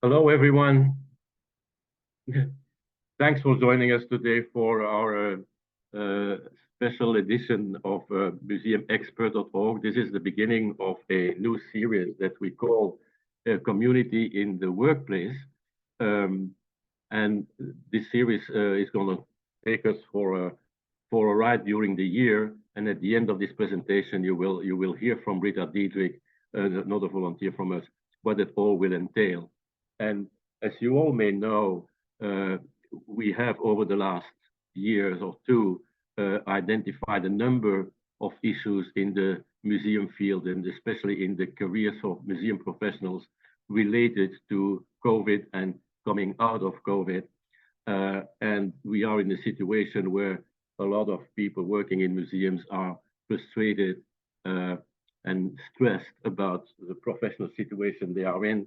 Hello, everyone. Thanks for joining us today for our special edition of museumexpert.org. This is the beginning of a new series that we call Community in the Workplace. And this series is going to take us for a ride during the year. And at the end of this presentation, you will hear from Rita Diedrich, another volunteer from us, what it all will entail. And as you all may know, we have over the last years or two identified a number of issues in the museum field, and especially in the careers of museum professionals related to COVID and coming out of COVID. And we are in a situation where a lot of people working in museums are frustrated and stressed about the professional situation they are in.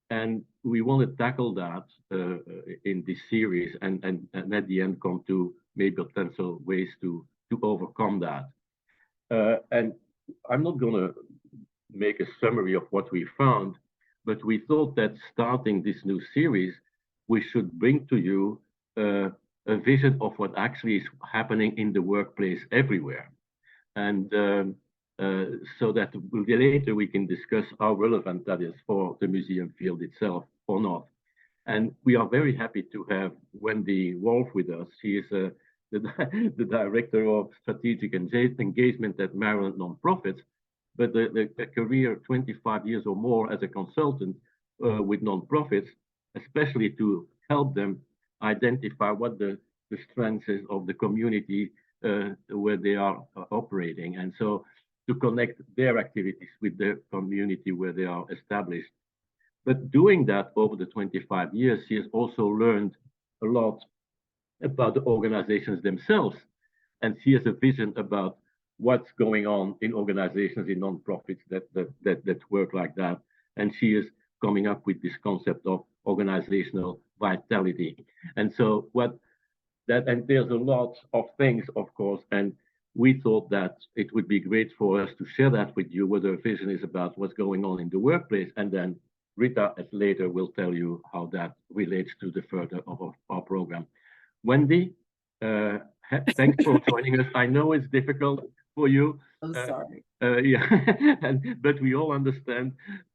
And we want to tackle that in this series and at the end come to maybe potential ways to overcome that. And I'm not going to make a summary of what we found, but we thought that starting this new series, we should bring to you a vision of what actually is happening in the workplace everywhere. And so that later we can discuss how relevant that is for the museum field itself or not. And we are very happy to have Wendy Wolff with us. She is the Director of Strategic Engagement at Maryland Nonprofits, but a career 25 years or more as a consultant with nonprofits, especially to help them identify what the strengths is of the community where they are operating. And so to connect their activities with the community where they are established. But doing that over the 25 years, she has also learned a lot about the organizations themselves. And she has a vision about what's going on in organizations, in nonprofits that work like that. And she is coming up with this concept of organizational vitality. And so that entails a lot of things, of course, and we thought that it would be great for us to share that with you, what our vision is about what's going on in the workplace. And then Rita later will tell you how that relates to the further of our program. Wendy, thanks for joining us. I know it's difficult for you. I'm sorry. Yeah, but we all understand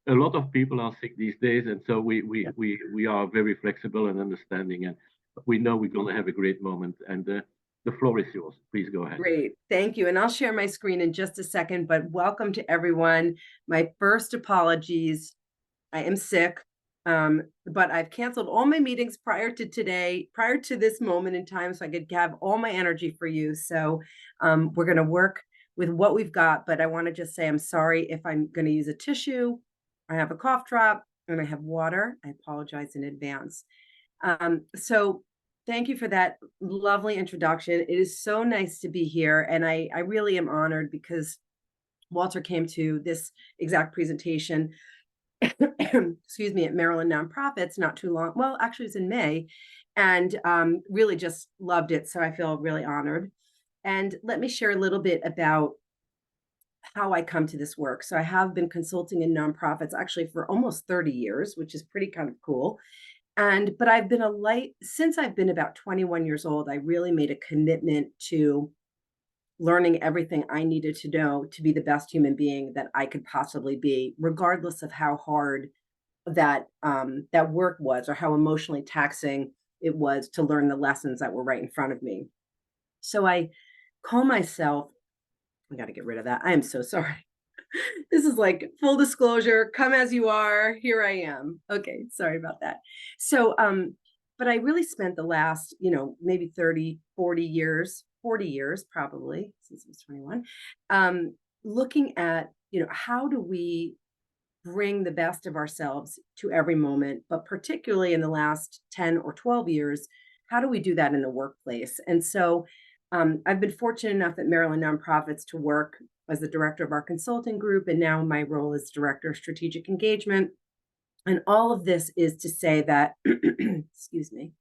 a lot of people are sick these days. And so we are very flexible and understanding. And we know we're going to have a great moment. And the floor is yours. Please go ahead. Great. Thank you. And I'll share my screen in just a second, but welcome to everyone. My first apologies. I am sick, but I've canceled all my meetings prior to today, prior to this moment in time, so I could have all my energy for you. So we're going to work with what we've got, but I want to just say I'm sorry if I'm going to use a tissue. I have a cough drop and I have water. I apologize in advance. So thank you for that lovely introduction. It is so nice to be here. And I really am honored because Walter came to this exact presentation, excuse me, at Maryland Nonprofits not too long. Well, actually it's in May, and really just loved it. So I feel really honored. And let me share a little bit about how I come to this work. So I have been consulting in nonprofits actually for almost 30 years, which is pretty kind of cool. But I've been since I've been about 21 years old, I really made a commitment to learning everything I needed to know to be the best human being that I could possibly be, regardless of how hard that work was or how emotionally taxing it was to learn the lessons that were right in front of me. So I call myself, I got to get rid of that. I am so sorry. This is like full disclosure, come as you are, here I am. Okay, sorry about that. So, but I really spent the last, maybe 30, 40 years probably, since I was 21, looking at, how do we bring the best of ourselves to every moment, but particularly in the last 10 or 12 years, how do we do that in the workplace? And so I've been fortunate enough at Maryland Nonprofits to work as the director of our consulting group, and now my role is director of strategic engagement. And all of this is to say that, excuse me,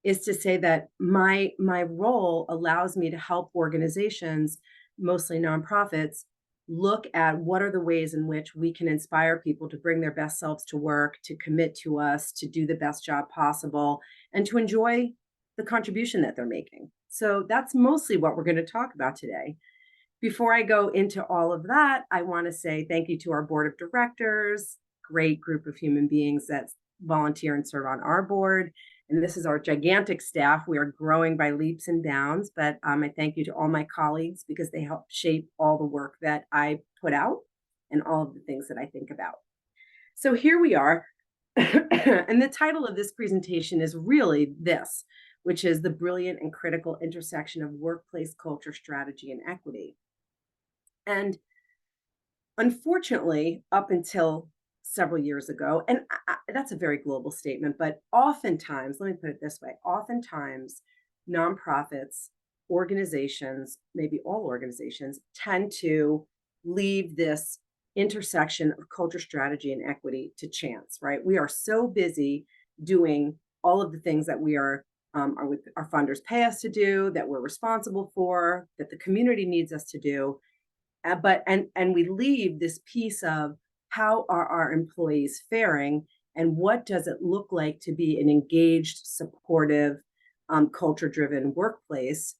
is to say that my role allows me to help organizations, mostly nonprofits, look at what are the ways in which we can inspire people to bring their best selves to work, to commit to us, to do the best job possible, and to enjoy the contribution that they're making. So that's mostly what we're going to talk about today. Before I go into all of that, I want to say thank you to our board of directors, great group of human beings that volunteer and serve on our board. And this is our gigantic staff. We are growing by leaps and bounds, but I thank you to all my colleagues because they help shape all the work that I put out and all of the things that I think about. So here we are. And the title of this presentation is really this, which is the brilliant and critical intersection of workplace culture, strategy, and equity. And unfortunately, up until several years ago, and that's a very global statement, but oftentimes, let me put it this way, oftentimes nonprofits, organizations, maybe all organizations, tend to leave this intersection of culture, strategy, and equity to chance, right? We are so busy doing all of the things that we are our funders pay us to do, that we're responsible for, that the community needs us to do. But we leave this piece of how are our employees faring and what does it look like to be an engaged, supportive, culture-driven workplace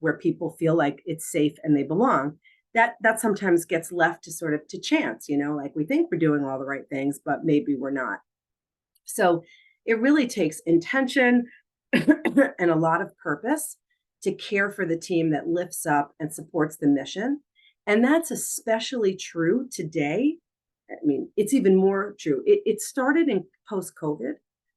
where people feel like it's safe and they belong. That sometimes gets left to sort of to chance, like we think we're doing all the right things, but maybe we're not. So it really takes intention and a lot of purpose to care for the team that lifts up and supports the mission. And that's especially true today. I mean, it's even more true. It started in post-COVID,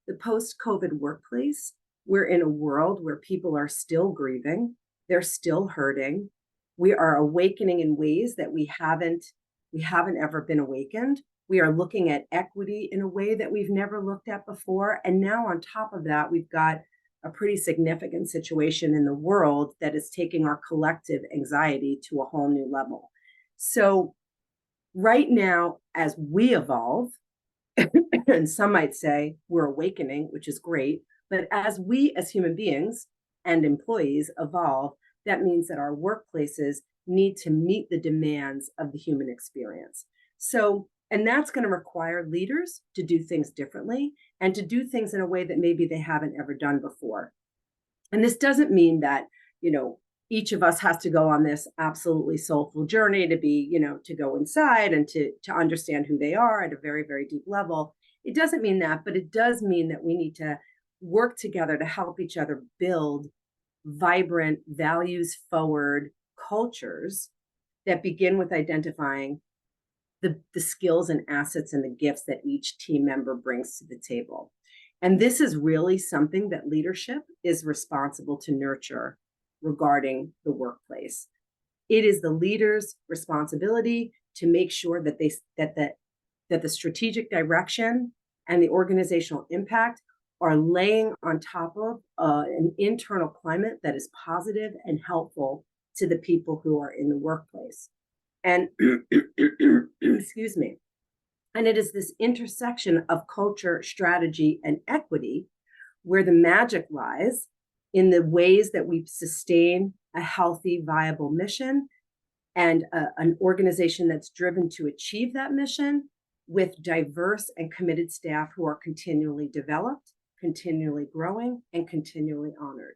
the post-COVID workplace. We're in a world where people are still grieving. They're still hurting. We are awakening in ways that we haven't ever been awakened. We are looking at equity in a way that we've never looked at before. And now on top of that, we've got a pretty significant situation in the world that is taking our collective anxiety to a whole new level. So right now, as we evolve, and some might say we're awakening, which is great, but as we as human beings and employees evolve, that means that our workplaces need to meet the demands of the human experience. So, and that's going to require leaders to do things differently and to do things in a way that maybe they haven't ever done before. And this doesn't mean that, each of us has to go on this absolutely soulful journey to be, to go inside and to understand who they are at a very, very deep level. It doesn't mean that, but it does mean that we need to work together to help each other build vibrant, values-forward cultures that begin with identifying the skills and assets and the gifts that each team member brings to the table. And this is really something that leadership is responsible to nurture regarding the workplace. It is the leader's responsibility to make sure that that the strategic direction and the organizational impact are laying on top of an internal climate that is positive and helpful to the people who are in the workplace. And excuse me. And it is this intersection of culture, strategy, and equity where the magic lies in the ways that we sustain a healthy, viable mission and an organization that's driven to achieve that mission with diverse and committed staff who are continually developed, continually growing, and continually honored.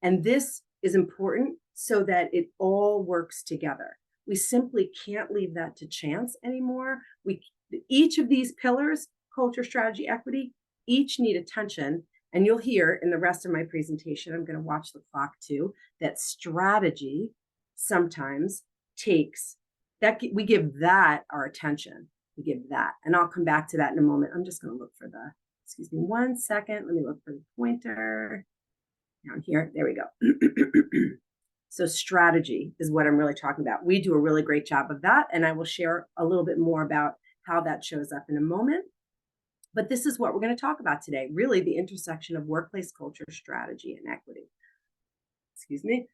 And this is important so that it all works together. We simply can't leave that to chance anymore. Each of these pillars, culture, strategy, equity, each need attention. And you'll hear in the rest of my presentation, I'm going to watch the clock too, that strategy sometimes takes that, we give that our attention. We give that. And I'll come back to that in a moment. I'm just going to look for excuse me, 1 second. Let me look for the pointer down here. There we go. So strategy is what I'm really talking about. We do a really great job of that. And I will share a little bit more about how that shows up in a moment. But this is what we're going to talk about today, really the intersection of workplace culture, strategy, and equity. Excuse me.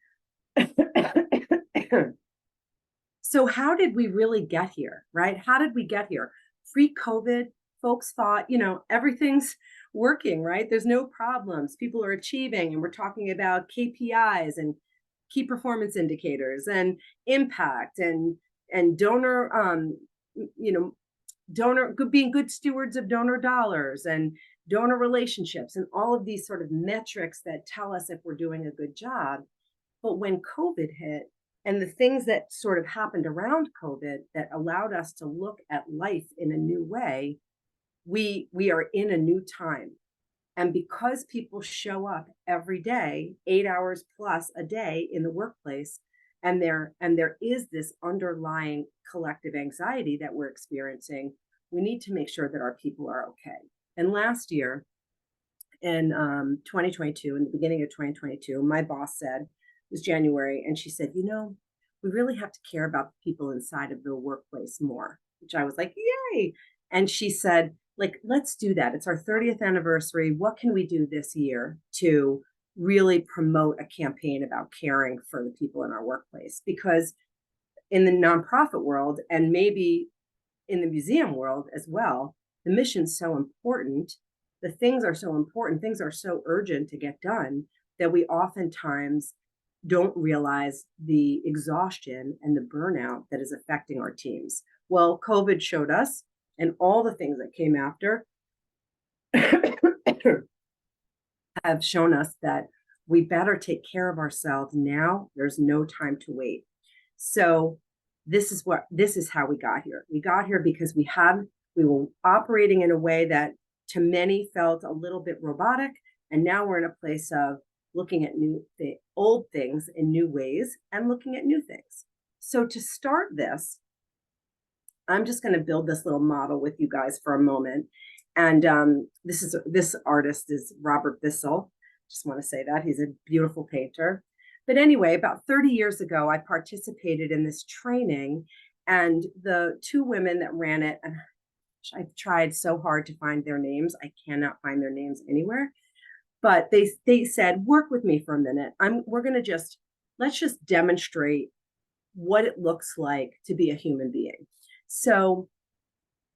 So how did we really get here, right? How did we get here? Pre-COVID, folks thought, everything's working, right? There's no problems. People are achieving, and we're talking about KPIs and key performance indicators and impact and donor, being good stewards of donor dollars and donor relationships and all of these sort of metrics that tell us if we're doing a good job. But when COVID hit and the things that sort of happened around COVID that allowed us to look at life in a new way, we are in a new time. And because people show up every day, 8 hours plus a day in the workplace, and there is this underlying collective anxiety that we're experiencing, we need to make sure that our people are okay. And last year, in 2022, in the beginning of 2022, my boss said, it was January, and she said, we really have to care about the people inside of the workplace more, which I was like, yay. And she said, let's do that. It's our 30th anniversary. What can we do this year to really promote a campaign about caring for the people in our workplace? Because in the nonprofit world, and maybe in the museum world as well, the mission's so important. The things are so important. Things are so urgent to get done that we oftentimes don't realize the exhaustion and the burnout that is affecting our teams. Well, COVID showed us, and all the things that came after have shown us that we better take care of ourselves now. There's no time to wait. So this is how we got here. We got here because we were operating in a way that to many felt a little bit robotic. And now we're in a place of looking at the old things in new ways and looking at new things. So to start this, I'm just going to build this little model with you guys for a moment. And this artist is Robert Bissell. Just want to say that he's a beautiful painter. But anyway, about 30 years ago, I participated in this training, and the two women that ran it, and I've tried so hard to find their names. I cannot find their names anywhere. But they said, work with me for a minute. Let's just demonstrate what it looks like to be a human being. So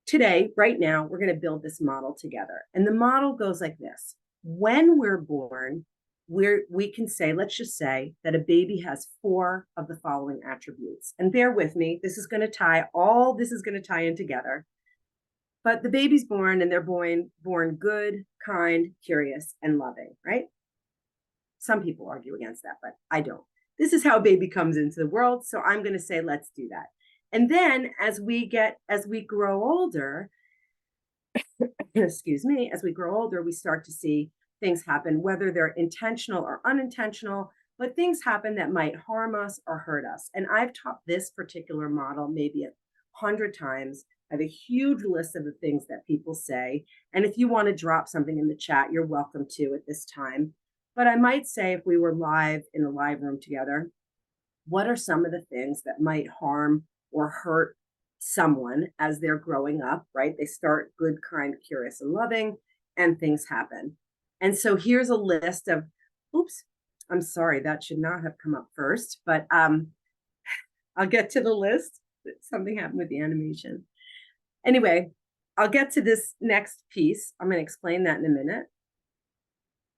today, right now, we're going to build this model together. And the model goes like this. When we're born, we can say, let's just say that a baby has 4 of the following attributes. And bear with me, this is going to tie in together. But the baby's born, and they're born good, kind, curious, and loving, right? Some people argue against that, but I don't. This is how a baby comes into the world. So I'm going to say, let's do that. And then as we grow older, as we grow older, we start to see things happen, whether they're intentional or unintentional, but things happen that might harm us or hurt us. And I've taught this particular model maybe 100 times. I have a huge list of the things that people say. And if you want to drop something in the chat, you're welcome to at this time. But I might say, if we were live in a live room together, what are some of the things that might harm or hurt someone as they're growing up, right? They start good, kind, curious, and loving, and things happen. And so here's a list of, oops, I'm sorry, that should not have come up first, but I'll get to the list. Something happened with the animation. Anyway, I'll get to this next piece. I'm going to explain that in a minute.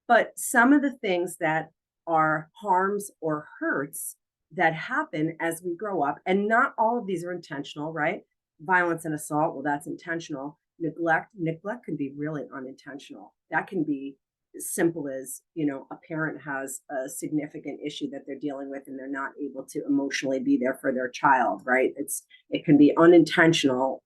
But some of the things that are harms or hurts that happen as we grow up, and not all of these are intentional, right? Violence and assault, well, that's intentional. Neglect can be really unintentional. That can be as simple as, a parent has a significant issue that they're dealing with and they're not able to emotionally be there for their child, right? It can be unintentional,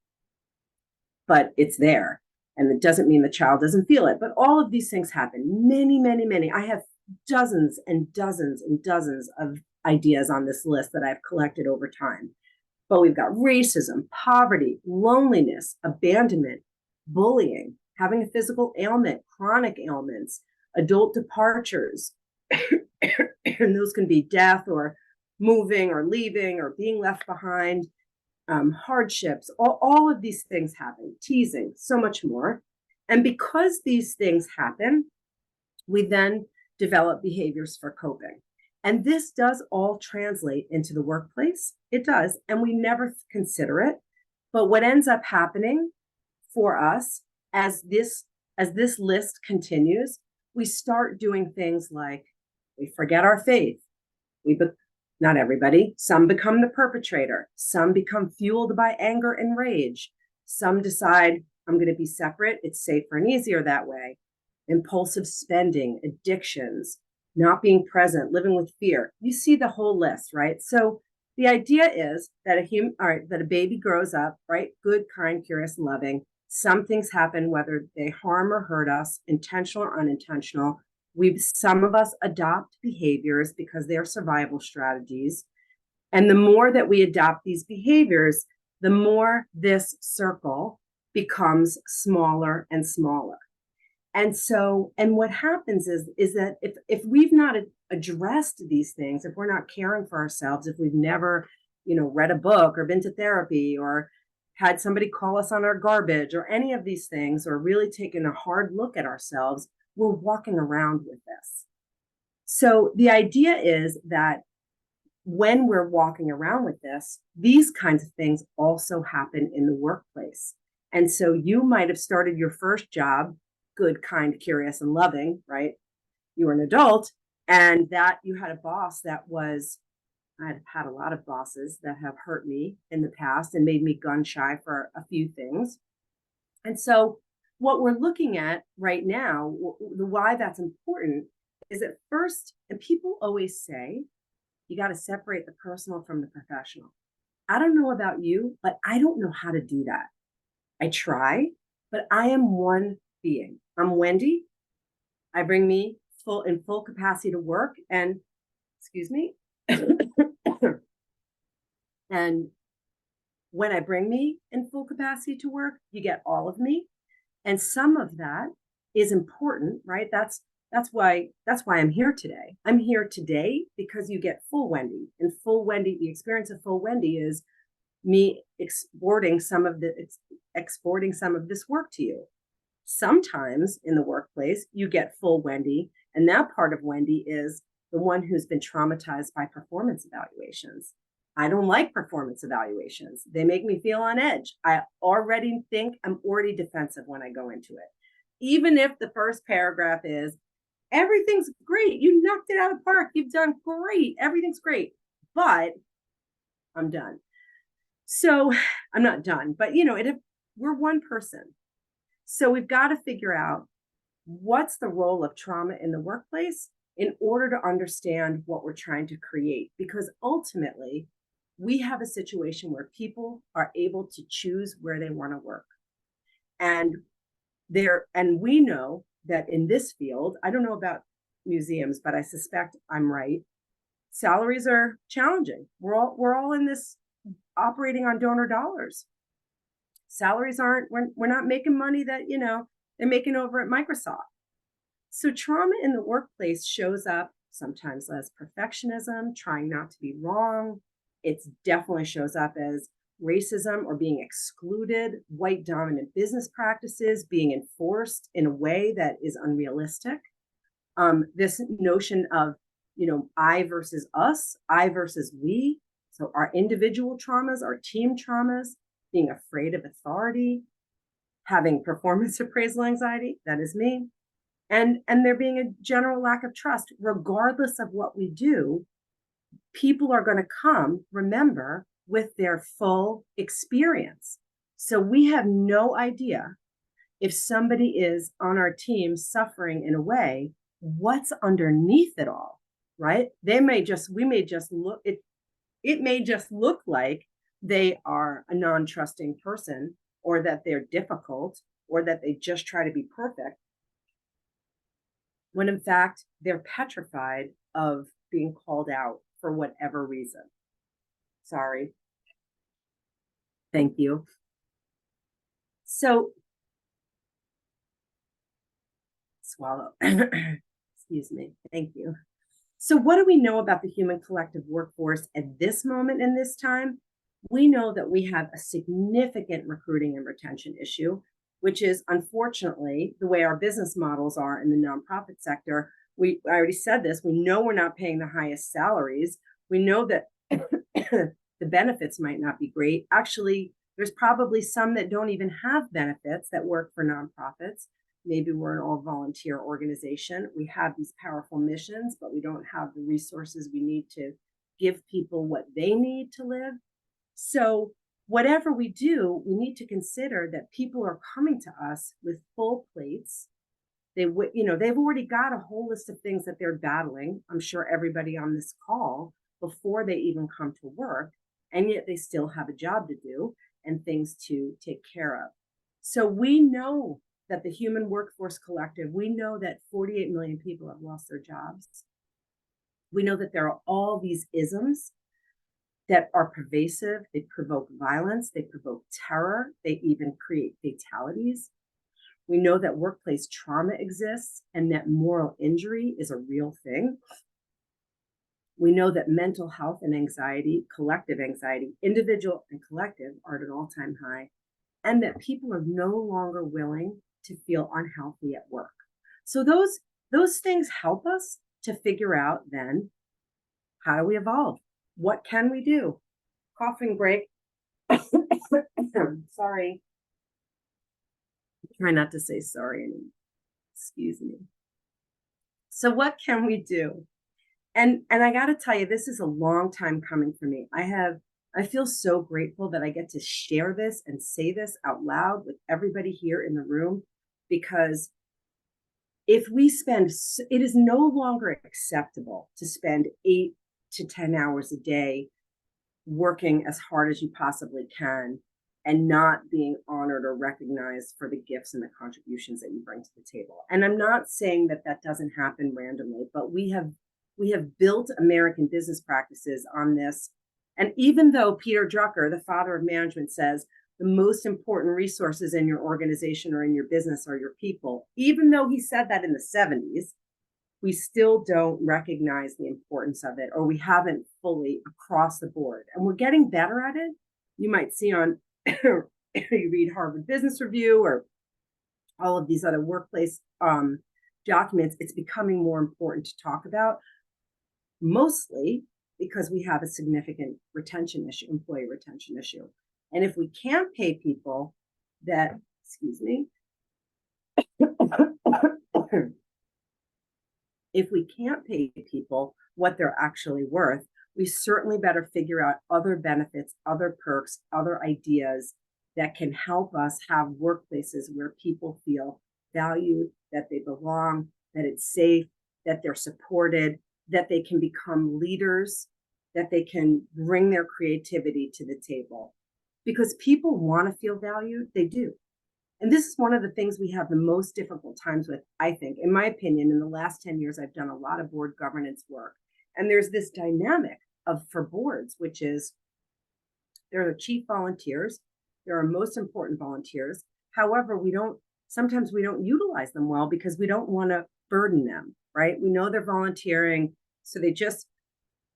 but it's there. And it doesn't mean the child doesn't feel it. But all of these things happen. Many, many, many. I have dozens and dozens and dozens of ideas on this list that I've collected over time. But we've got racism, poverty, loneliness, abandonment, bullying, having a physical ailment, chronic ailments, adult departures. And those can be death or moving or leaving or being left behind. Hardships, all of these things happen, teasing, so much more. And because these things happen, we then develop behaviors for coping. And this does all translate into the workplace. It does. And we never consider it. But what ends up happening for us as this list continues, we start doing things like we forget our faith. We Not everybody. Some become the perpetrator. Some become fueled by anger and rage. Some decide, I'm going to be separate. It's safer and easier that way. Impulsive spending, addictions, not being present, living with fear. You see the whole list, right? So the idea is that that a baby grows up, right? Good, kind, curious, and loving. Some things happen, whether they harm or hurt us, intentional or unintentional. Some of us adopt behaviors because they're survival strategies. And the more that we adopt these behaviors, the more this circle becomes smaller and smaller. And so, and what happens is that if we've not addressed these things, if we're not caring for ourselves, if we've never, read a book or been to therapy or had somebody call us on our garbage or any of these things, or really taken a hard look at ourselves, we're walking around with this. So the idea is that when we're walking around with this, these kinds of things also happen in the workplace. And so you might have started your first job, good, kind, curious, and loving, right? You were an adult, and that you had a boss that was, I've had a lot of bosses that have hurt me in the past and made me gun shy for a few things. And so what we're looking at right now, the why that's important is at first, and people always say, you got to separate the personal from the professional. I don't know about you, but I don't know how to do that. I try, but I am one being. I'm Wendy. I bring me full capacity to work, and excuse me. And when I bring me in full capacity to work, you get all of me. And some of that is important, right? That's why I'm here today. I'm here today because you get full Wendy. And full Wendy, the experience of full Wendy is me exporting some of this work to you. Sometimes in the workplace, you get full Wendy, and that part of Wendy is the one who's been traumatized by performance evaluations. I don't like performance evaluations. They make me feel on edge. I already think I'm already defensive when I go into it. Even if the first paragraph is, everything's great. You knocked it out of the park. You've done great. Everything's great. But I'm done. So I'm not done, but we're one person. So we've got to figure out what's the role of trauma in the workplace in order to understand what we're trying to create. Because ultimately, we have a situation where people are able to choose where they want to work. And we know that in this field, I don't know about museums, but I suspect I'm right. Salaries are challenging. We're all in this operating on donor dollars. Salaries we're not making money that, they're making over at Microsoft. So trauma in the workplace shows up sometimes as perfectionism, trying not to be wrong. It definitely shows up as racism or being excluded, white dominant business practices being enforced in a way that is unrealistic. This notion of, I versus us, I versus we. So our individual traumas, our team traumas, being afraid of authority, having performance appraisal anxiety, that is me. And there being a general lack of trust, regardless of what we do, people are going to come, remember, with their full experience. So we have no idea if somebody is on our team suffering in a way, what's underneath it all, right? It may just look like they are a non-trusting person, or that they're difficult, or that they just try to be perfect, when in fact they're petrified of being called out for whatever reason. Sorry. Thank you. So, swallow. Excuse me. Thank you. So what do we know about the human collective workforce at this moment in this time? We know that we have a significant recruiting and retention issue, which is unfortunately the way our business models are in the nonprofit sector. I already said this, we know we're not paying the highest salaries. We know that the benefits might not be great. Actually, there's probably some that don't even have benefits that work for nonprofits. Maybe we're an all-volunteer organization. We have these powerful missions, but we don't have the resources we need to give people what they need to live. So whatever we do, we need to consider that people are coming to us with full plates. They've already got a whole list of things that they're battling. I'm sure everybody on this call before they even come to work, and yet they still have a job to do and things to take care of. So we know that the Human Workforce Collective, we know that 48 million people have lost their jobs. We know that there are all these isms that are pervasive. They provoke violence, they provoke terror, they even create fatalities. We know that workplace trauma exists and that moral injury is a real thing. We know that mental health and anxiety, collective anxiety, individual and collective, are at an all-time high, and that people are no longer willing to feel unhealthy at work. So those things help us to figure out then, how do we evolve? What can we do? Coughing break. Sorry. Try not to say sorry anymore. Excuse me. So what can we do? And I got to tell you, this is a long time coming for me. I feel so grateful that I get to share this and say this out loud with everybody here in the room, because if we spend, it is no longer acceptable to spend 8 to 10 hours a day working as hard as you possibly can and not being honored or recognized for the gifts and the contributions that you bring to the table. And I'm not saying that that doesn't happen randomly, but we have built American business practices on this. And even though Peter Drucker, the father of management, says the most important resources in your organization or in your business are your people, even though he said that in the 70s, we still don't recognize the importance of it, or we haven't fully across the board. And we're getting better at it. You might see on, you read Harvard Business Review or all of these other workplace documents, it's becoming more important to talk about, mostly because we have a significant retention issue, employee retention issue. And if we can't pay people that, excuse me, if we can't pay people what they're actually worth, we certainly better figure out other benefits, other perks, other ideas that can help us have workplaces where people feel valued, that they belong, that it's safe, that they're supported, that they can become leaders, that they can bring their creativity to the table. Because people want to feel valued, they do. And this is one of the things we have the most difficult times with, I think, in my opinion. In the last 10 years, I've done a lot of board governance work. And there's this dynamic for boards, which is there are chief volunteers, there are most important volunteers. However, sometimes we don't utilize them well because we don't want to burden them, right? We know they're volunteering, so they just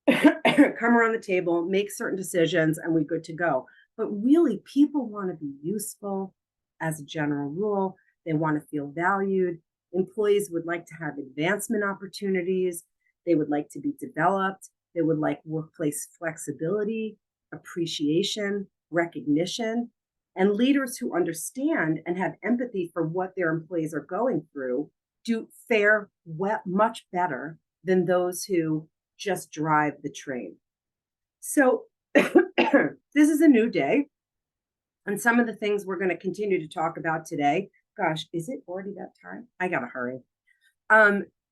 come around the table, make certain decisions, and we're good to go. But really, people want to be useful as a general rule. They want to feel valued. Employees would like to have advancement opportunities. They would like to be developed. They would like workplace flexibility, appreciation, recognition, and leaders who understand and have empathy for what their employees are going through do fare much better than those who just drive the train. So this is a new day. And some of the things we're going to continue to talk about today, gosh, is it already that time? I got to hurry.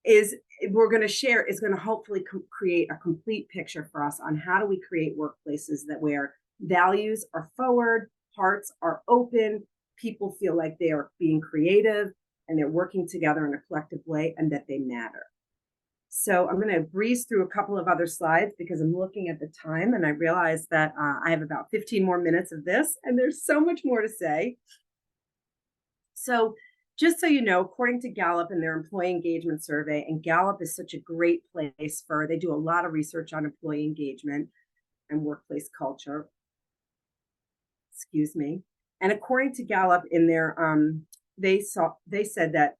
Is we're going to share, is going to hopefully create a complete picture for us on how do we create workplaces that where values are forward, hearts are open, people feel like they are being creative and they're working together in a collective way and that they matter. So I'm going to breeze through a couple of other slides because I'm looking at the time and I realize that I have about 15 more minutes of this and there's so much more to say. So just so you know, according to Gallup and their employee engagement survey, and Gallup is such a great place they do a lot of research on employee engagement and workplace culture. Excuse me. And according to Gallup in their, they said that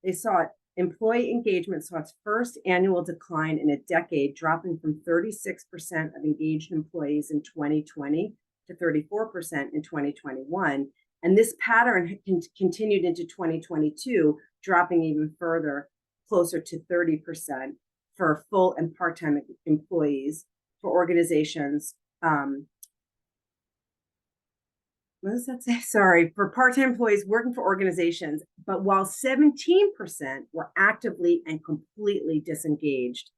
they saw employee engagement saw its first annual decline in a decade, dropping from 36% of engaged employees in 2020 to 34% in 2021. And this pattern continued into 2022, dropping even further, closer to 30% for full and part-time employees for organizations. What does that say? Sorry, for part-time employees working for organizations, but while 17% were actively and completely disengaged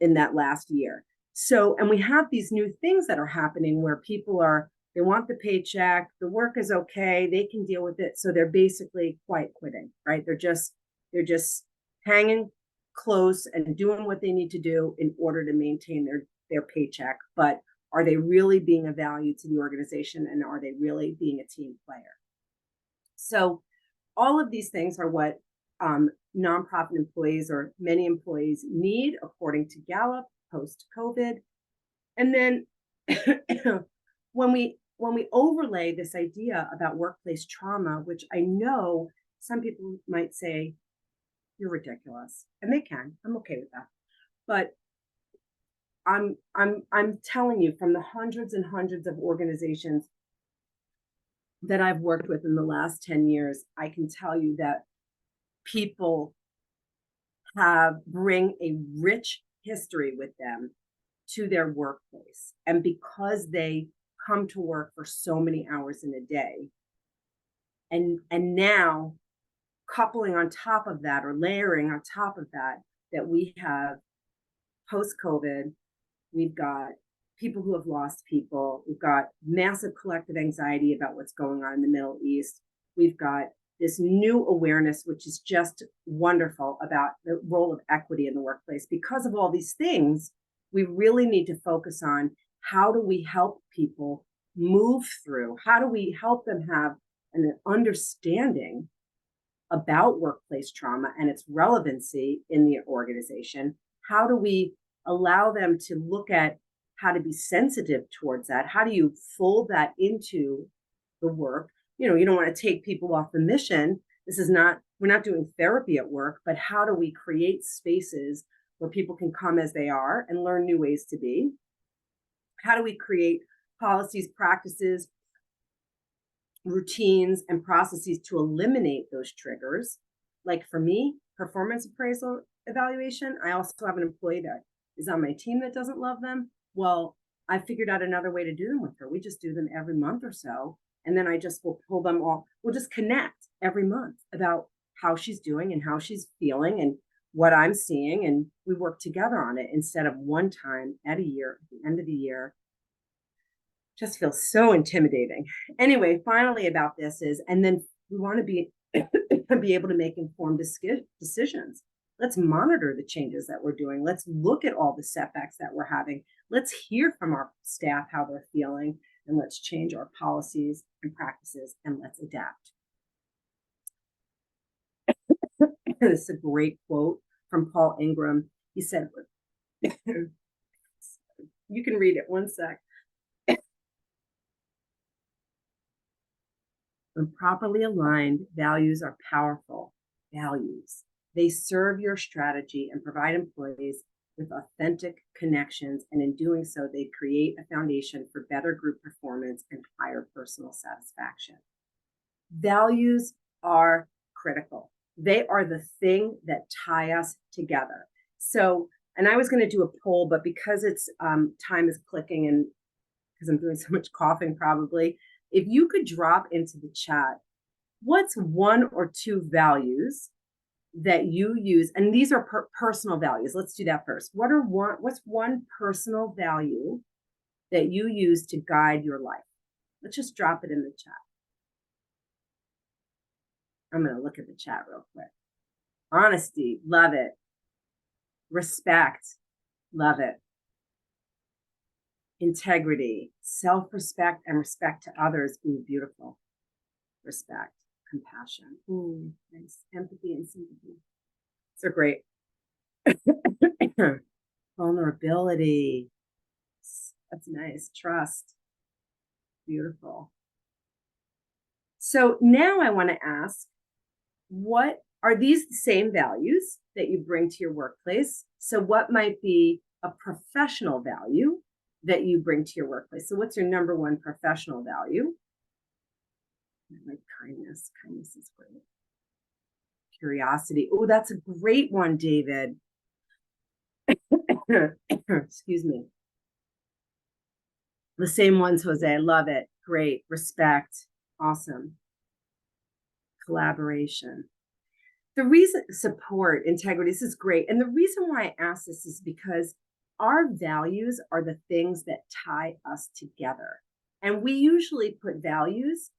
in that last year. So, and we have these new things that are happening where people they want the paycheck, the work is okay, they can deal with it. So they're basically quiet quitting, right? They're just hanging close and doing what they need to do in order to maintain their paycheck. But are they really being of value to the organization, and are they really being a team player? So all of these things are what nonprofit employees, or many employees, need, according to Gallup, post-COVID. And then when we overlay this idea about workplace trauma, which I know some people might say, you're ridiculous, and they can. I'm okay with that. But I'm telling you, from the hundreds and hundreds of organizations that I've worked with in the last 10 years, I can tell you that people bring a rich history with them to their workplace. And because they come to work for so many hours in a day, and now coupling on top of that, or layering on top of that, that we have post-COVID, we've got people who have lost people. We've got massive collective anxiety about what's going on in the Middle East. We've got this new awareness, which is just wonderful, about the role of equity in the workplace. Because of all these things, we really need to focus on, how do we help people move through? How do we help them have an understanding about workplace trauma and its relevancy in the organization? How do we allow them to look at how to be sensitive towards that? How do you fold that into the work? You don't want to take people off the mission. We're not doing therapy at work, but how do we create spaces where people can come as they are and learn new ways to be? How do we create policies, practices, routines, and processes to eliminate those triggers? Like for me, performance appraisal evaluation. I also have an employee that is on my team that doesn't love them. Well, I figured out another way to do them with her. We just do them every month or so. And then I just will pull them all. We'll just connect every month about how she's doing and how she's feeling and what I'm seeing. And we work together on it instead of one time at a year, at the end of the year. Just feels so intimidating. Anyway, finally about this is, and then we want to be able to make informed decisions. Let's monitor the changes that we're doing. Let's look at all the setbacks that we're having. Let's hear from our staff how they're feeling, and let's change our policies and practices, and let's adapt. This is a great quote from Paul Ingram. He said, you can read it, one sec. When properly aligned, values are powerful. Values. They serve your strategy and provide employees with authentic connections, and in doing so, they create a foundation for better group performance and higher personal satisfaction. Values are critical. They are the thing that tie us together. So, and I was going to do a poll, but because it's time is clicking, and because I'm doing so much coughing probably, if you could drop into the chat, what's one or two values that you use? And these are personal values. Let's do that first. What's one personal value that you use to guide your life? Let's just drop it in the chat. I'm going to look at the chat real quick. Honesty, love it. Respect, love it. Integrity, self-respect, and respect to others. Ooh, beautiful. Respect, compassion. Ooh, nice. Empathy and sympathy. So great. Vulnerability. That's nice. Trust. Beautiful. So now I want to ask, what are these the same values that you bring to your workplace? So what might be a professional value that you bring to your workplace? So what's your number one professional value? Like kindness. Kindness is great. Curiosity. Oh, that's a great one, David. Excuse me. The same ones, Jose. I love it. Great. Respect. Awesome. Collaboration. The reason, support, integrity, this is great. And the reason why I ask this is because our values are the things that tie us together. And we usually put values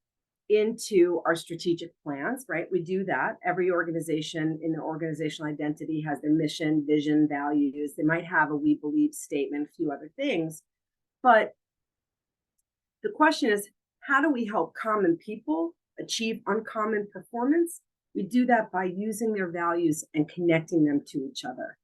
into our strategic plans, right? We do that. Every organization in their organizational identity has their mission, vision, values. They might have a we believe statement, a few other things. But the question is, how do we help common people achieve uncommon performance? We do that by using their values and connecting them to each other.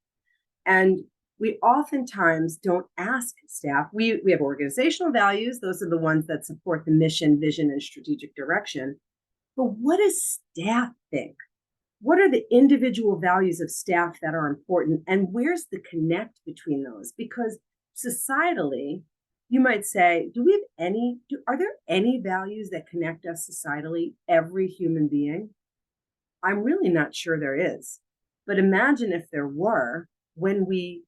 And we oftentimes don't ask staff. We have organizational values. Those are the ones that support the mission, vision, and strategic direction. But what does staff think? What are the individual values of staff that are important? And where's the connect between those? Because societally, you might say, are there any values that connect us societally, every human being? I'm really not sure there is. But imagine if there were, when we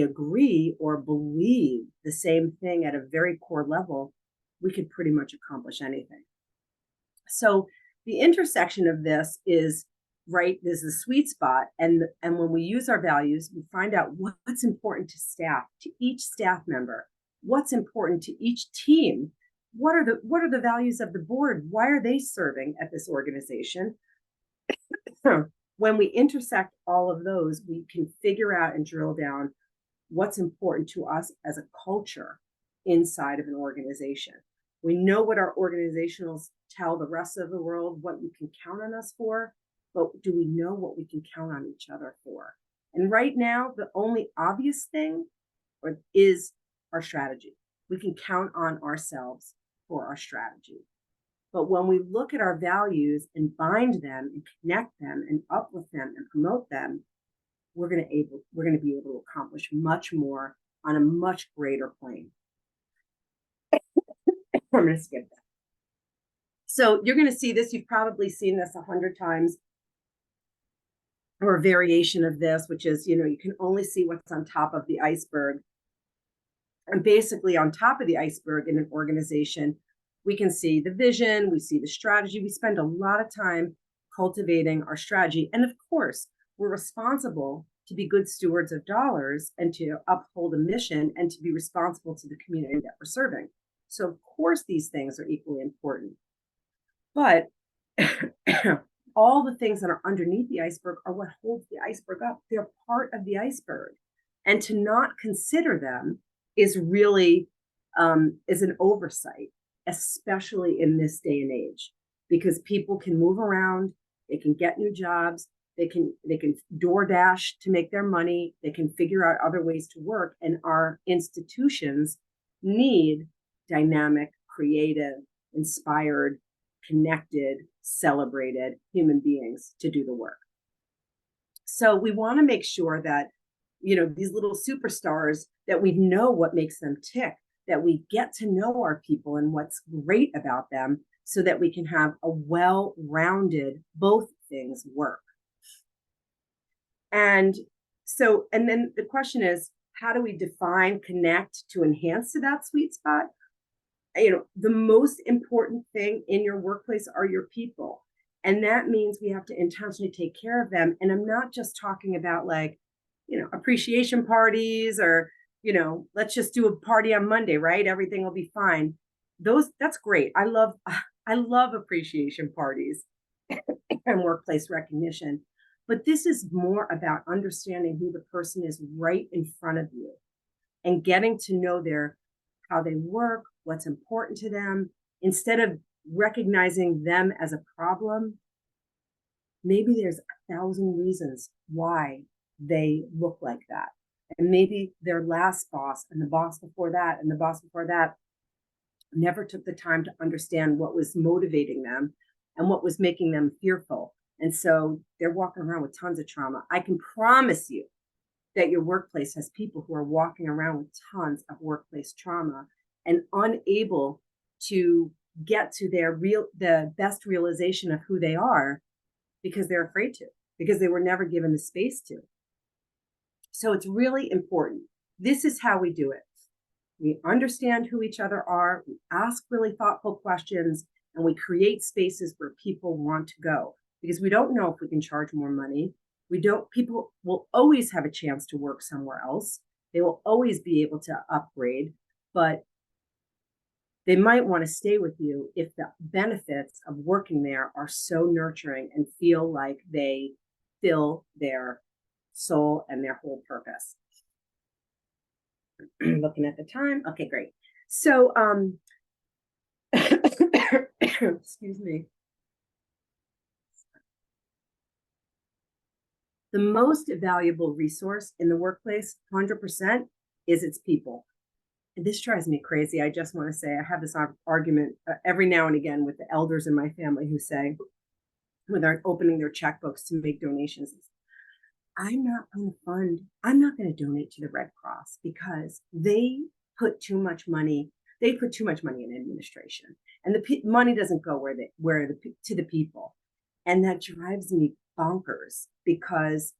agree or believe the same thing at a very core level, we could pretty much accomplish anything. So the intersection of this is, right, there's a sweet spot. And when we use our values, we find out what's important to staff, to each staff member, what's important to each team. What are the values of the board? Why are they serving at this organization? When we intersect all of those, we can figure out and drill down what's important to us as a culture inside of an organization. We know what our organizationals tell the rest of the world, what you can count on us for, but do we know what we can count on each other for? And right now, the only obvious thing is our strategy. We can count on ourselves for our strategy. But when we look at our values and bind them and connect them and uplift them and promote them, we're going to be able to accomplish much more on a much greater plane. I'm going to skip that. So you're going to see this. You've probably seen this 100 times, or a variation of this, which is, you can only see what's on top of the iceberg. And basically on top of the iceberg in an organization, we can see the vision, we see the strategy. We spend a lot of time cultivating our strategy. And of course, we're responsible to be good stewards of dollars and to uphold a mission and to be responsible to the community that we're serving. So of course, these things are equally important. But all the things that are underneath the iceberg are what holds the iceberg up. They're part of the iceberg. And to not consider them is really is an oversight, especially in this day and age, because people can move around, they can get new jobs, they can DoorDash to make their money, they can figure out other ways to work, and our institutions need dynamic, creative, inspired, connected, celebrated human beings to do the work. So we want to make sure that, these little superstars, that we know what makes them tick, that we get to know our people and what's great about them so that we can have a well-rounded, both things work. And then the question is, how do we define connect to enhance to that sweet spot? The most important thing in your workplace are your people. And that means we have to intentionally take care of them. And I'm not just talking about appreciation parties or, let's just do a party on Monday, right? Everything will be fine. That's great. I love appreciation parties and workplace recognition. But this is more about understanding who the person is right in front of you and getting to know how they work, what's important to them. Instead of recognizing them as a problem, maybe there's 1,000 reasons why they look like that. And maybe their last boss and the boss before that and the boss before that never took the time to understand what was motivating them and what was making them fearful. And so they're walking around with tons of trauma. I can promise you that your workplace has people who are walking around with tons of workplace trauma and unable to get to the best realization of who they are because they're afraid to, because they were never given the space to. So it's really important This is how we do it. We understand who each other are, we ask really thoughtful questions, and we create spaces where people want to go, because we don't know if we can charge more money. People will always have a chance to work somewhere else. They will always be able to upgrade, but they might want to stay with you if the benefits of working there are so nurturing and feel like they fill their soul and their whole purpose. Looking at the time. Okay, great. So, excuse me. The most valuable resource in the workplace, 100%, is its people. And this drives me crazy. I just want to say I have this argument every now and again with the elders in my family who say, when they're opening their checkbooks to make donations, I'm not going to donate to the Red Cross because they put too much money in administration, and the money doesn't go to the people. And that drives me bonkers, because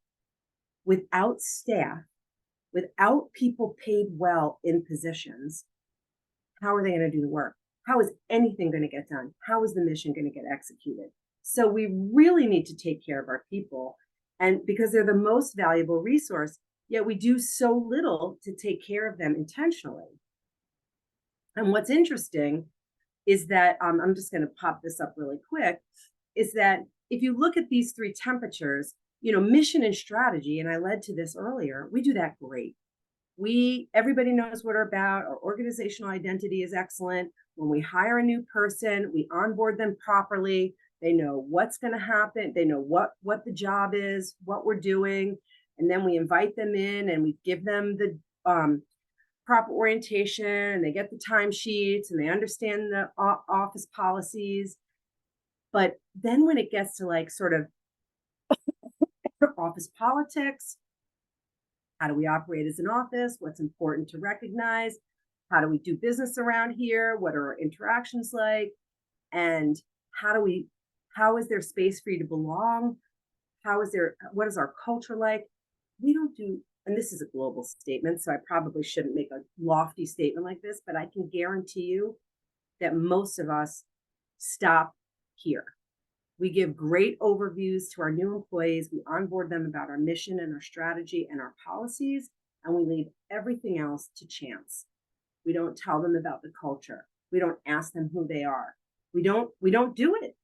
without staff, without people paid well in positions, how are they going to do the work? How is anything going to get done? How is the mission going to get executed? So we really need to take care of our people, and because they're the most valuable resource, yet we do so little to take care of them intentionally. And what's interesting is that, I'm just going to pop this up really quick, is that if you look at these three temperatures, mission and strategy, and I led to this earlier, we do that great. Everybody knows what we're about. Our organizational identity is excellent. When we hire a new person, we onboard them properly. They know what's going to happen. They know what the job is, what we're doing. And then we invite them in and we give them the proper orientation, and they get the timesheets and they understand the office policies. But then when it gets to like sort of office politics, how do we operate as an office? What's important to recognize? How do we do business around here? What are our interactions like? And how is there space for you to belong? What is our culture like? We don't do, and this is a global statement, so I probably shouldn't make a lofty statement like this, but I can guarantee you that most of us stop here. We give great overviews to our new employees. We onboard them about our mission and our strategy and our policies, and we leave everything else to chance. We don't tell them about the culture. We don't ask them who they are. We don't do it.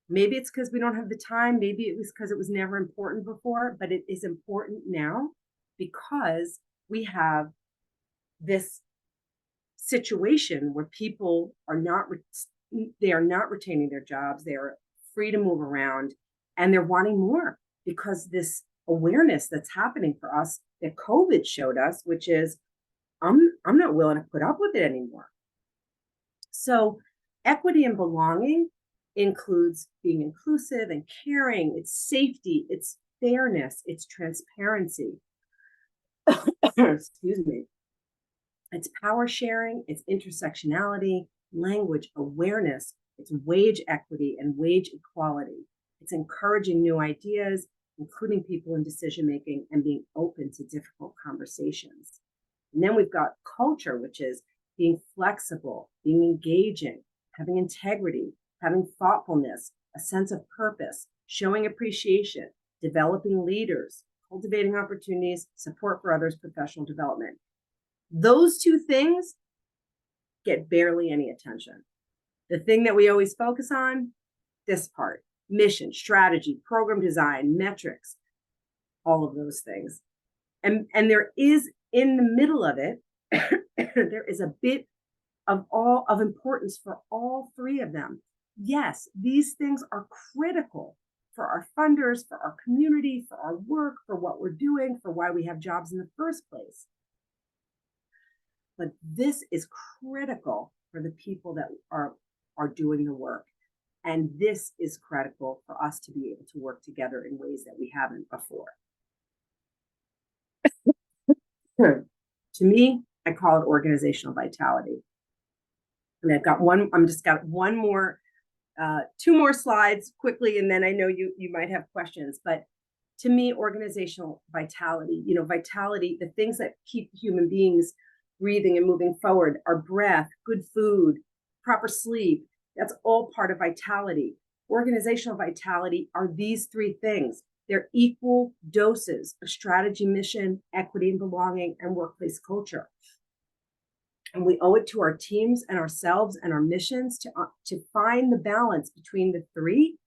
Maybe it's because we don't have the time. Maybe it was because it was never important before, but it is important now because we have this situation where people are not retaining their jobs. They are free to move around, and they're wanting more because this awareness that's happening for us that COVID showed us, which is I'm not willing to put up with it anymore. So equity and belonging includes being inclusive and caring. It's safety, it's fairness, it's transparency. Excuse me. It's power sharing, it's intersectionality, language awareness, it's wage equity and wage equality. It's encouraging new ideas, including people in decision-making, and being open to difficult conversations. And then we've got culture, which is being flexible, being engaging, having integrity, having thoughtfulness, a sense of purpose, showing appreciation, developing leaders, cultivating opportunities, support for others, professional development. Those two things get barely any attention. The thing that we always focus on, this part, mission, strategy, program design, metrics, all of those things. And there is, in the middle of it, there is a bit of importance for all three of them. Yes, these things are critical for our funders, for our community, for our work, for what we're doing, for why we have jobs in the first place. But this is critical for the people that are doing the work. And this is critical for us to be able to work together in ways that we haven't before. To me, I call it organizational vitality. And I've got one more, two more slides quickly, and then I know you might have questions. But To me, organizational vitality, vitality, the things that keep human beings breathing and moving forward, our breath, good food, proper sleep, that's all part of vitality. Organizational vitality are these three things. They're equal doses of strategy, mission, equity and belonging, and workplace culture. And we owe it to our teams and ourselves and our missions to find the balance between the three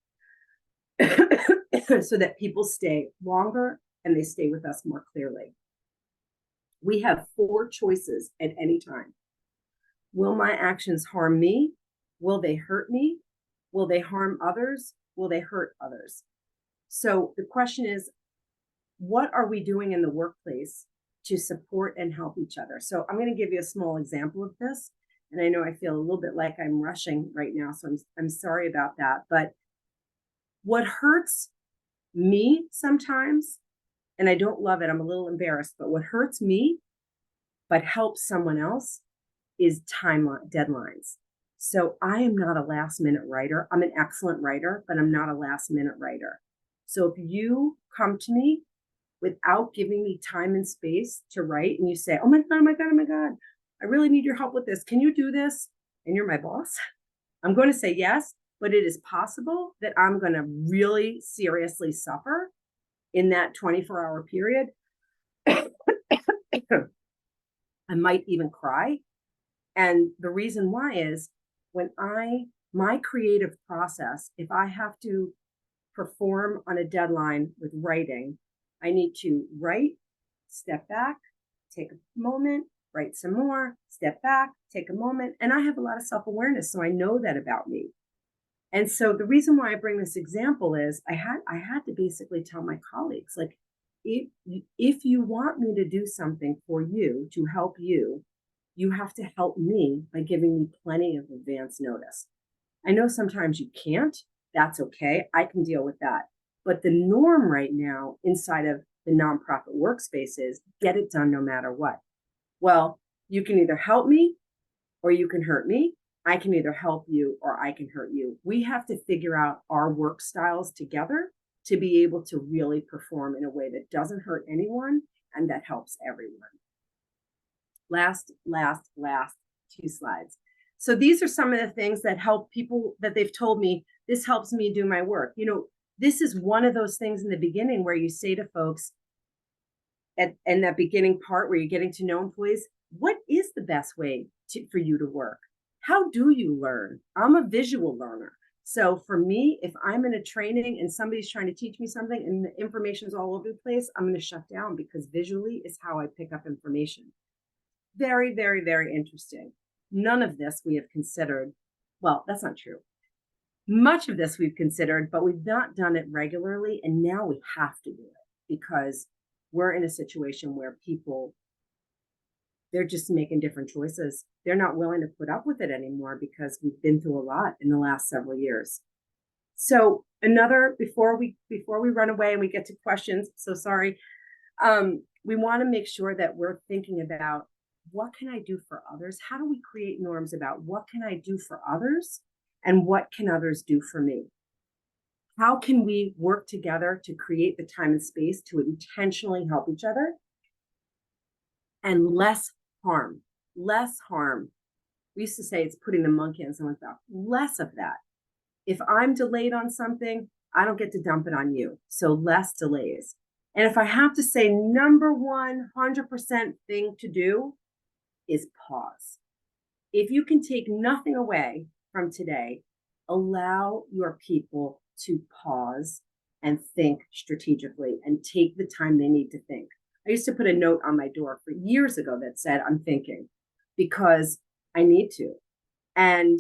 so that people stay longer and they stay with us more clearly. We have 4 choices at any time. Will my actions harm me? Will they hurt me? Will they harm others? Will they hurt others? So the question is, what are we doing in the workplace to support and help each other? So I'm going to give you a small example of this. And I know I feel a little bit like I'm rushing right now, so I'm sorry about that. But what hurts me sometimes, and I don't love it, I'm a little embarrassed, but what hurts me but helps someone else is deadlines. So I am not a last minute writer. I'm an excellent writer, but I'm not a last minute writer. So if you come to me without giving me time and space to write, and you say, oh my God, oh my God, oh my God, I really need your help with this. Can you do this? And you're my boss. I'm going to say yes, but it is possible that I'm going to really seriously suffer in that 24-hour period. I might even cry. And the reason why is my creative process, if I have to perform on a deadline with writing, I need to write, step back, take a moment, write some more, step back, take a moment. And I have a lot of self-awareness, so I know that about me. And so the reason why I bring this example is I had to basically tell my colleagues, like, if you want me to do something for you to help you, you have to help me by giving me plenty of advance notice. I know sometimes you can't. That's okay. I can deal with that. But the norm right now inside of the nonprofit workspace is get it done no matter what. Well, you can either help me or you can hurt me. I can either help you or I can hurt you. We have to figure out our work styles together to be able to really perform in a way that doesn't hurt anyone and that helps everyone. Last 2 slides. So these are some of the things that help people that they've told me, this helps me do my work. This is one of those things in the beginning where you say to folks in that beginning part where you're getting to know employees, what is the best way for you to work? How do you learn? I'm a visual learner. So for me, if I'm in a training and somebody's trying to teach me something and the information's all over the place, I'm going to shut down because visually is how I pick up information. Very, very, very interesting. None of this we have considered. Well, that's not true. Much of this we've considered, but we've not done it regularly. And now we have to do it because we're in a situation where people, they're just making different choices. They're not willing to put up with it anymore because we've been through a lot in the last several years. So before we run away and we get to questions, so sorry, we want to make sure that we're thinking about what can I do for others? How do we create norms about what can I do for others and what can others do for me? How can we work together to create the time and space to intentionally help each other? And less harm. We used to say it's putting the monkey on someone's back. Less of that. If I'm delayed on something, I don't get to dump it on you. So less delays. And if I have to say number 100% thing to do is pause. If you can take nothing away from today, allow your people to pause and think strategically and take the time they need to think. I used to put a note on my door for years ago that said, I'm thinking, because I need to. And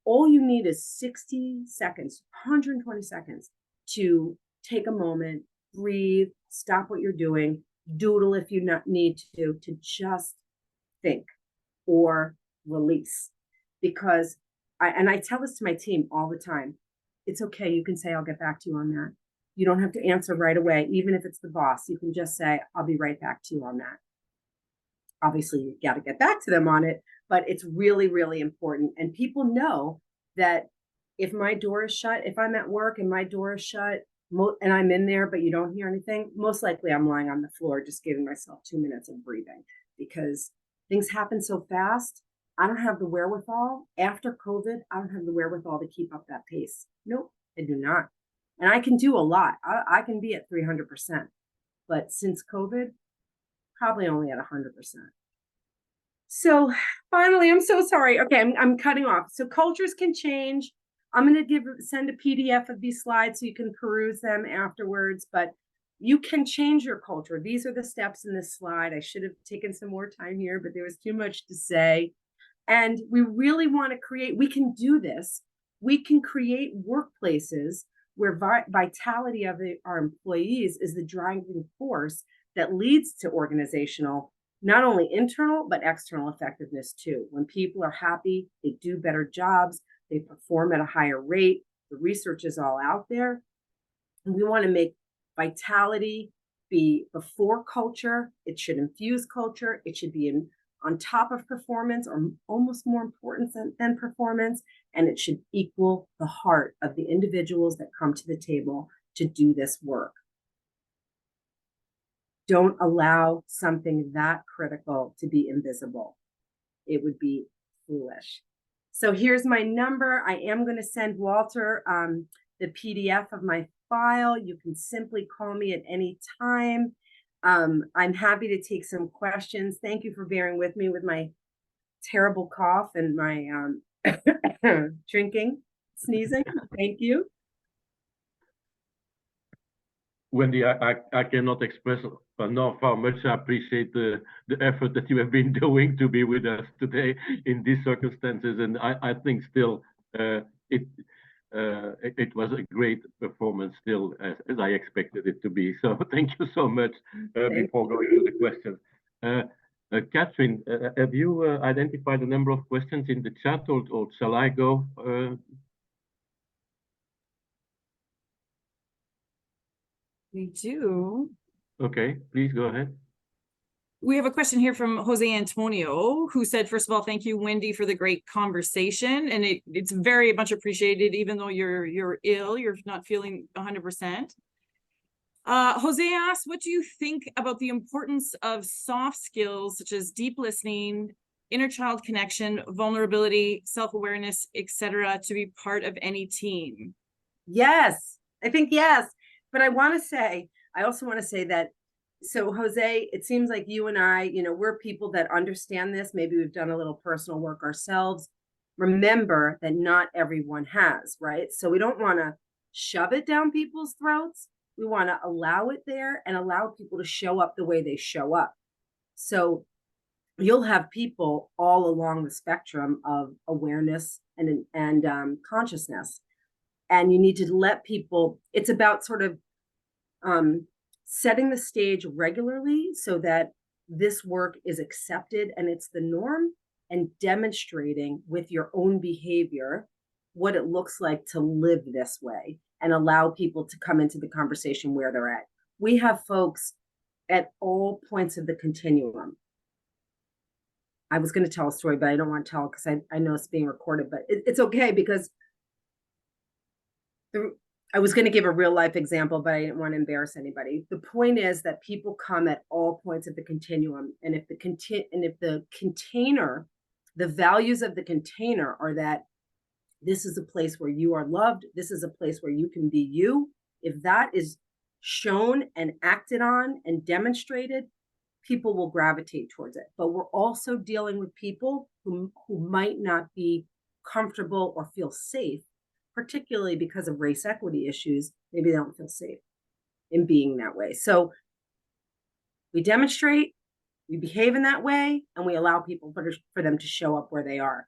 all you need is 60 seconds, 120 seconds to take a moment, breathe, stop what you're doing, doodle if you need to just think or release. Because I tell this to my team all the time, it's okay. You can say, I'll get back to you on that. You don't have to answer right away. Even if it's the boss, you can just say, I'll be right back to you on that. Obviously, you got to get back to them on it, but it's really, really important. And people know that if my door is shut, if I'm at work and my door is shut, and I'm in there, but you don't hear anything, most likely I'm lying on the floor, just giving myself 2 minutes of breathing, because things happen so fast. I don't have the wherewithal after COVID. I don't have the wherewithal to keep up that pace. Nope, I do not. And I can do a lot. I can be at 300%, but since COVID, probably only at 100%. So finally, I'm so sorry. Okay, I'm cutting off. So cultures can change. I'm going to send a PDF of these slides so you can peruse them afterwards, but you can change your culture. These are the steps in this slide. I should have taken some more time here, but there was too much to say. And we really want to create, we can do this. We can create workplaces where vitality of our employees is the driving force that leads to organizational, not only internal, but external effectiveness too. When people are happy, they do better jobs, they perform at a higher rate. The research is all out there. And we want to make vitality be before culture. It should infuse culture. It should be on top of performance, or almost more important than performance. And it should equal the heart of the individuals that come to the table to do this work. Don't allow something that critical to be invisible. It would be foolish. So here's my number. I am going to send Walter the PDF of my file. You can simply call me at any time. I'm happy to take some questions. Thank you for bearing with me with my terrible cough and my drinking, sneezing. Thank you. Wendy, I cannot express enough how much I appreciate the effort that you have been doing to be with us today in these circumstances. And I think still it was a great performance still, as I expected it to be. So thank you so much. Before going to the questions. Catherine, have you identified the number of questions in the chat, or shall I go? We do. Okay, please go ahead. We have a question here from Jose Antonio, who said, first of all, thank you, Wendy, for the great conversation. And it's very much appreciated, even though you're ill, you're not feeling 100%. Jose asked, what do you think about the importance of soft skills such as deep listening, inner child connection, vulnerability, self-awareness, etc., to be part of any team? Yes, I think yes. But I also want to say that, so Jose, it seems like you and I, we're people that understand this. Maybe we've done a little personal work ourselves. Remember that not everyone has, right? So we don't want to shove it down people's throats. We want to allow it there and allow people to show up the way they show up. So you'll have people all along the spectrum of awareness and consciousness. And you need to let people, it's about sort of setting the stage regularly so that this work is accepted and it's the norm, and demonstrating with your own behavior what it looks like to live this way and allow people to come into the conversation where they're at. We have folks at all points of the continuum. I was going to tell a story, but I don't want to tell because I know it's being recorded, but it's okay because I was going to give a real life example, but I didn't want to embarrass anybody. The point is that people come at all points of the continuum. And if the container, the values of the container are that this is a place where you are loved, this is a place where you can be you. If that is shown and acted on and demonstrated, people will gravitate towards it. But we're also dealing with people who might not be comfortable or feel safe, particularly because of race equity issues. Maybe they don't feel safe in being that way. So we demonstrate, we behave in that way, and we allow people for them to show up where they are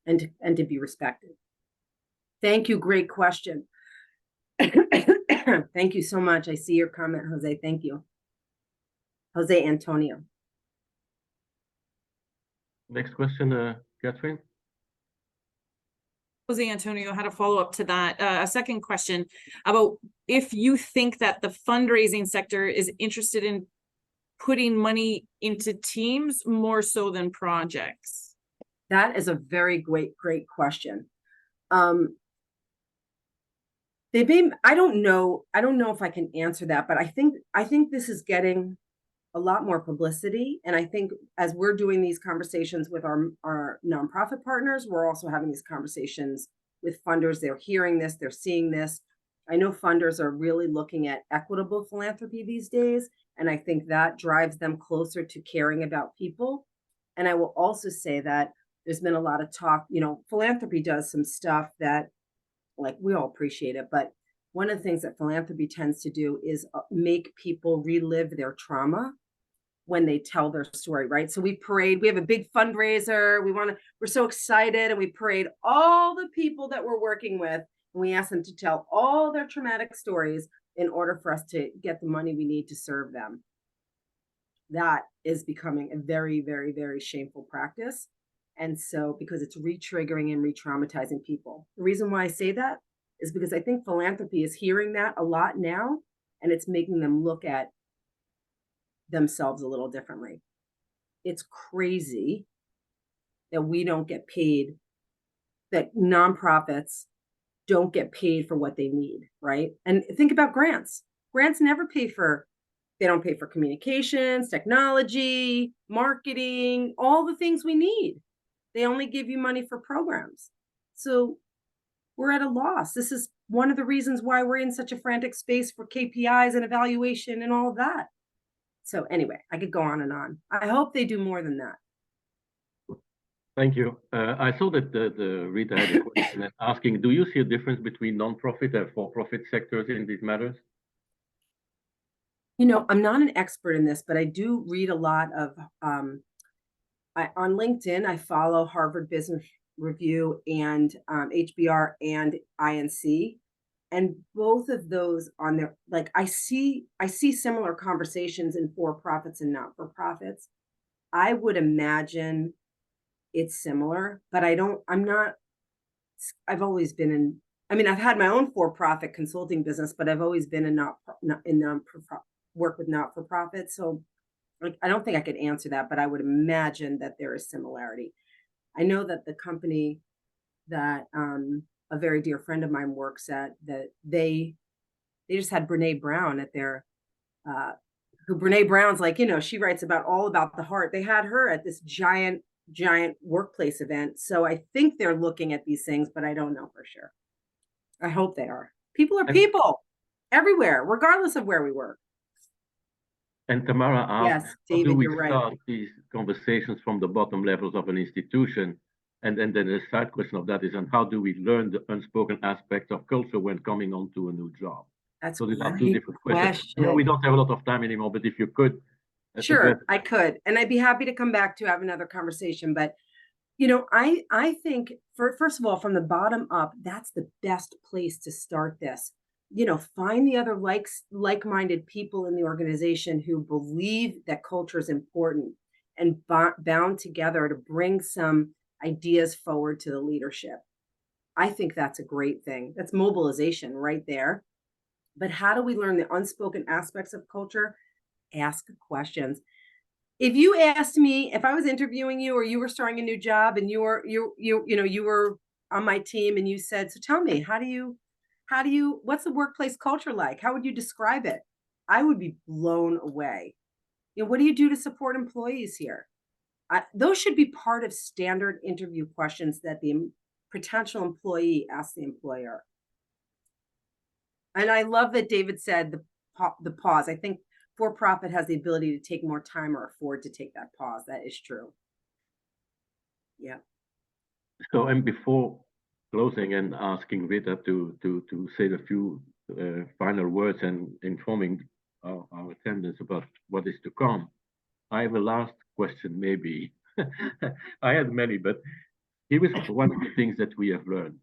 and to be respected. Thank you. Great question. Thank you so much. I see your comment, Jose. Thank you. Jose Antonio. Next question, Catherine. Jose Antonio had a follow-up to that. A second question about if you think that the fundraising sector is interested in putting money into teams more so than projects. That is a very great question. I don't know if I can answer that, but I think this is getting a lot more publicity. And I think as we're doing these conversations with our nonprofit partners, we're also having these conversations with funders. They're hearing this, they're seeing this. I know funders are really looking at equitable philanthropy these days, and I think that drives them closer to caring about people. And I will also say that there's been a lot of talk, philanthropy does some stuff that, like, we all appreciate it, but one of the things that philanthropy tends to do is make people relive their trauma when they tell their story, right? So we have a big fundraiser. We're so excited, and we parade all the people that we're working with, and we ask them to tell all their traumatic stories in order for us to get the money we need to serve them. That is becoming a very, very, very shameful practice. And so, because it's re-triggering and re-traumatizing people. The reason why I say that is because I think philanthropy is hearing that a lot now, and it's making them look at themselves a little differently. It's crazy that we don't get paid, that nonprofits don't get paid for what they need, right? And think about grants. Grants never they don't pay for communications, technology, marketing, all the things we need. They only give you money for programs. So we're at a loss. This is one of the reasons why we're in such a frantic space for KPIs and evaluation and all of that. So anyway, I could go on and on. I hope they do more than that. Thank you. I saw that the Rita had a question asking, do you see a difference between non-profit and for-profit sectors in these matters? I'm not an expert in this, but I do read a lot of, on LinkedIn, I follow Harvard Business Review and HBR and INC. And both of those on there, like I see similar conversations in for-profits and not-for-profits. I would imagine it's similar, but I've always been I've had my own for-profit consulting business, but I've always been work with not-for-profits. So like, I don't think I could answer that, but I would imagine that there is similarity. I know that the company that a very dear friend of mine works at, that they just had Brene Brown at their who Brene Brown's like, she writes all about the heart. They had her at this giant workplace event. So I think they're looking at these things, but I don't know for sure. I hope they are. People are people everywhere, regardless of where we work. And Tamara asked, yes, how David, do we you're start right. these conversations from the bottom levels of an institution? And then the side question of that is, and how do we learn the unspoken aspects of culture when coming onto a new job? That's so these are a two great different questions. question. No, we don't have a lot of time anymore, but if you could. Sure, I could. And I'd be happy to come back to have another conversation. But, I think, first of all, from the bottom up, that's the best place to start this. Find the other like-minded people in the organization who believe that culture is important and bound together to bring some ideas forward to the leadership. I think that's a great thing. That's mobilization right there. But how do we learn the unspoken aspects of culture? Ask questions. If you asked me, if I was interviewing you or you were starting a new job and you were on my team and you said, so tell me, what's the workplace culture like? How would you describe it? I would be blown away. What do you do to support employees here? Those should be part of standard interview questions that the potential employee asks the employer. And I love that David said the pause. I think for-profit has the ability to take more time or afford to take that pause. That is true. Yeah. So, and before closing and asking Rita to say a few final words and informing our attendants about what is to come, I have a last question, maybe. I had many, but here is one of the things that we have learned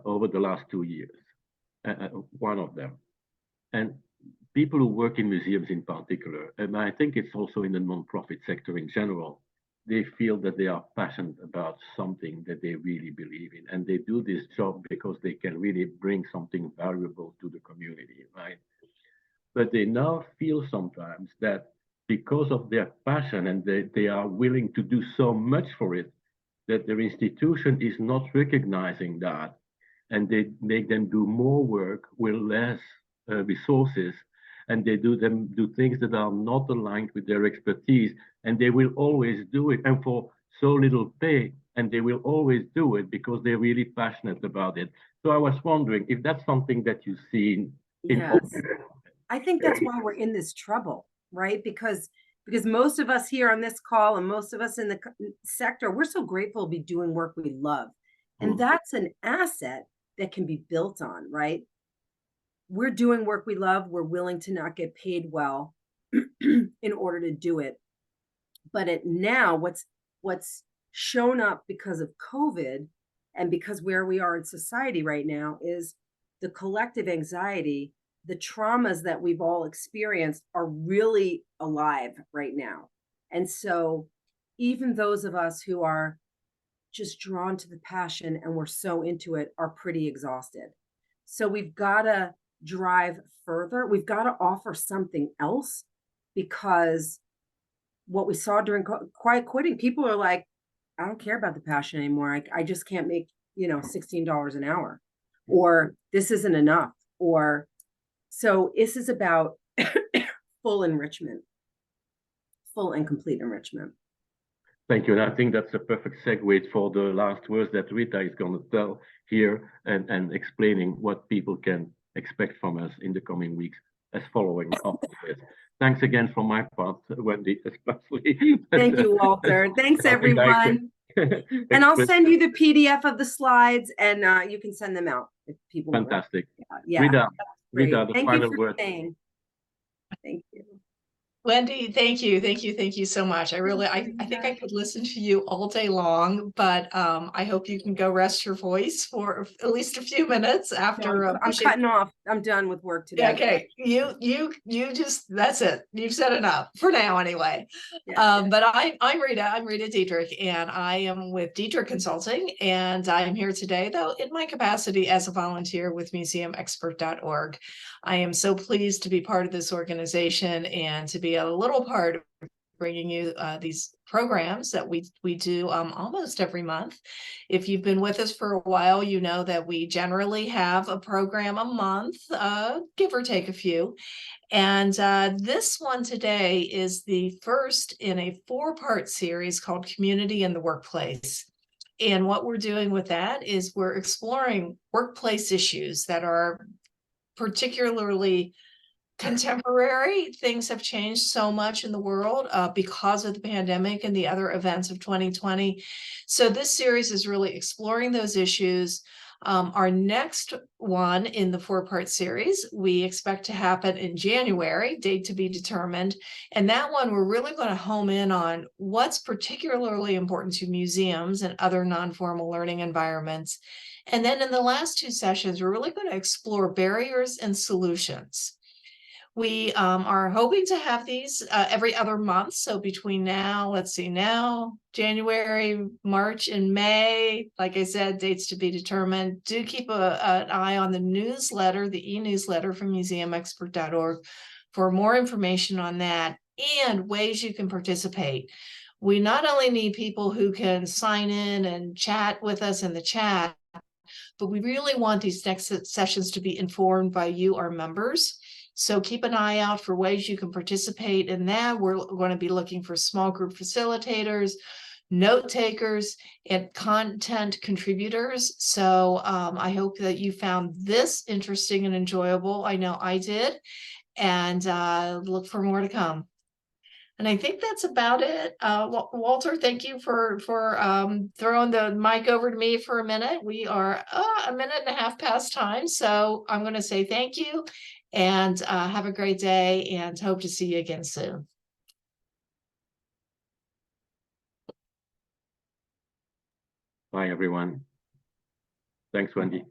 over the last 2 years. One of them. And people who work in museums in particular, and I think it's also in the non-profit sector in general, they feel that they are passionate about something that they really believe in. And they do this job because they can really bring something valuable to the community, right? But they now feel sometimes that because of their passion and they are willing to do so much for it, that their institution is not recognizing that. and they make them do more work with less resources, and they do things that are not aligned with their expertise, and they will always do it, and for so little pay, and they will always do it because they're really passionate about it. So I was wondering if that's something that you see in Yes. I think that's why we're in this trouble, right? Because most of us here on this call and most of us in the sector, we're so grateful to be doing work we love. And that's an asset that can be built on, right? We're doing work we love. We're willing to not get paid well in order to do it. But now what's shown up because of COVID and because where we are in society right now is the collective anxiety, the traumas that we've all experienced are really alive right now. And so even those of us who are just drawn to the passion and we're so into it are pretty exhausted. So we've got to drive further. We've got to offer something else, because what we saw during quiet quitting, people are like, I don't care about the passion anymore. I just can't make, $16 an hour, or this isn't enough. Or so this is about full enrichment, full and complete enrichment. Thank you. And I think that's a perfect segue for the last words that Rita is going to tell here, and explaining what people can expect from us in the coming weeks as following up this. Thanks again from my part, Wendy, especially. Thank you, Walter. Thanks, everyone. And I'll send you the PDF of the slides, and you can send them out if people want. Fantastic. Yeah. Rita, the Thank final you for word. staying. Thank you. Wendy, thank you so much. I think I could listen to you all day long, but I hope you can go rest your voice for at least a few minutes after. I'm cutting off. I'm done with work today. Okay, you just, that's it. You've said enough for now, anyway. But I'm Rita Diedrich, and I am with Diedrich Consulting, and I am here today, though, in my capacity as a volunteer with museumexpert.org. I am so pleased to be part of this organization and to be a little part of bringing you these programs that we do almost every month. If you've been with us for a while, you know that we generally have a program a month, give or take a few. And this one today is the first in a 4-part series called Community in the Workplace. And what we're doing with that is we're exploring workplace issues that are particularly contemporary. Things have changed so much in the world because of the pandemic and the other events of 2020. So this series is really exploring those issues. Our next one in the 4-part series, we expect to happen in January, date to be determined. And that one, we're really going to home in on what's particularly important to museums and other non-formal learning environments. And then in the last 2 sessions, we're really going to explore barriers and solutions. We are hoping to have these every other month. So between now, January, March, and May, like I said, dates to be determined. Do keep an eye on the newsletter, the e-newsletter from museumexpert.org for more information on that and ways you can participate. We not only need people who can sign in and chat with us in the chat, but we really want these next sessions to be informed by you, our members. So keep an eye out for ways you can participate in that. We're going to be looking for small group facilitators, note takers, and content contributors. So I hope that you found this interesting and enjoyable. I know I did, and look for more to come. And I think that's about it. Walter, thank you for throwing the mic over to me for a minute. We are a minute and a half past time. So I'm going to say thank you and have a great day, and hope to see you again soon. Bye, everyone. Thanks, Wendy.